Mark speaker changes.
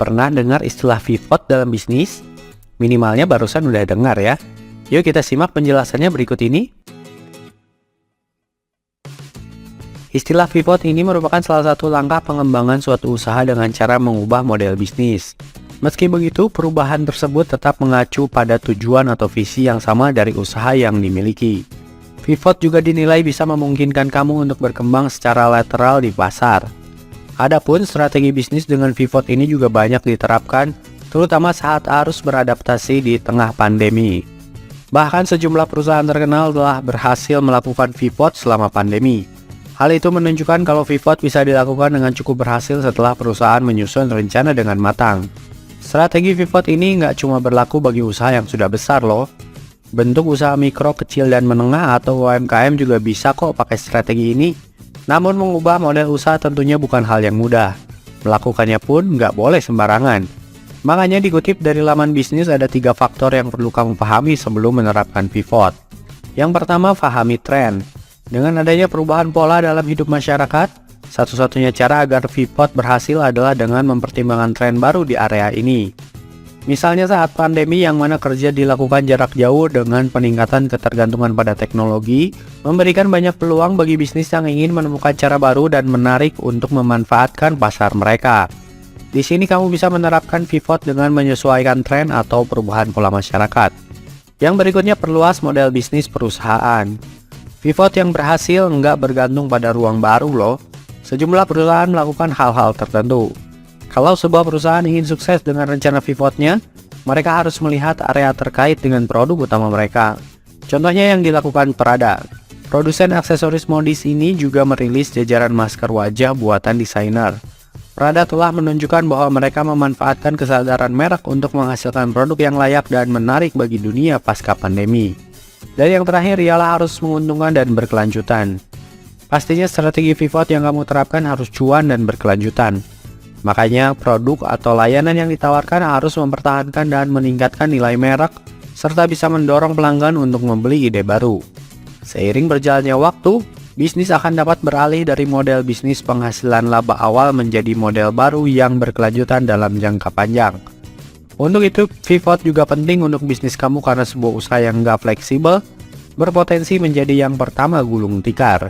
Speaker 1: pernah dengar istilah pivot dalam bisnis? Minimalnya barusan udah dengar ya. Yuk kita simak penjelasannya berikut ini. Istilah pivot ini merupakan salah satu langkah pengembangan suatu usaha dengan cara mengubah model bisnis. Meski begitu, perubahan tersebut tetap mengacu pada tujuan atau visi yang sama dari usaha yang dimiliki. Pivot juga dinilai bisa memungkinkan kamu untuk berkembang secara lateral di pasar. Adapun strategi bisnis dengan pivot ini juga banyak diterapkan, terutama saat harus beradaptasi di tengah pandemi. Bahkan sejumlah perusahaan terkenal telah berhasil melakukan pivot selama pandemi. Hal itu menunjukkan kalau pivot bisa dilakukan dengan cukup berhasil setelah perusahaan menyusun rencana dengan matang. Strategi pivot ini nggak cuma berlaku bagi usaha yang sudah besar loh. Bentuk usaha mikro, kecil, dan menengah atau UMKM juga bisa kok pakai strategi ini. Namun mengubah model usaha tentunya bukan hal yang mudah. Melakukannya pun nggak boleh sembarangan. Makanya dikutip dari laman bisnis ada 3 faktor yang perlu kamu pahami sebelum menerapkan pivot. Yang pertama, pahami tren. Dengan adanya perubahan pola dalam hidup masyarakat, satu-satunya cara agar pivot berhasil adalah dengan mempertimbangkan tren baru di area ini. Misalnya saat pandemi yang mana kerja dilakukan jarak jauh dengan peningkatan ketergantungan pada teknologi, memberikan banyak peluang bagi bisnis yang ingin menemukan cara baru dan menarik untuk memanfaatkan pasar mereka. Di sini kamu bisa menerapkan pivot dengan menyesuaikan tren atau perubahan pola masyarakat. Yang berikutnya, perluas model bisnis perusahaan. Pivot yang berhasil nggak bergantung pada ruang baru loh. Sejumlah perusahaan melakukan hal-hal tertentu. Kalau sebuah perusahaan ingin sukses dengan rencana pivotnya, mereka harus melihat area terkait dengan produk utama mereka. Contohnya yang dilakukan Prada. Produsen aksesoris modis ini juga merilis jajaran masker wajah buatan desainer. Prada telah menunjukkan bahwa mereka memanfaatkan kesadaran merek untuk menghasilkan produk yang layak dan menarik bagi dunia pasca pandemi. Dan yang terakhir ialah harus menguntungkan dan berkelanjutan. Pastinya strategi pivot yang kamu terapkan harus cuan dan berkelanjutan. Makanya produk atau layanan yang ditawarkan harus mempertahankan dan meningkatkan nilai merek, serta bisa mendorong pelanggan untuk membeli ide baru. Seiring berjalannya waktu, bisnis akan dapat beralih dari model bisnis penghasilan laba awal menjadi model baru yang berkelanjutan dalam jangka panjang. Untuk itu, pivot juga penting untuk bisnis kamu karena sebuah usaha yang nggak fleksibel, berpotensi menjadi yang pertama gulung tikar.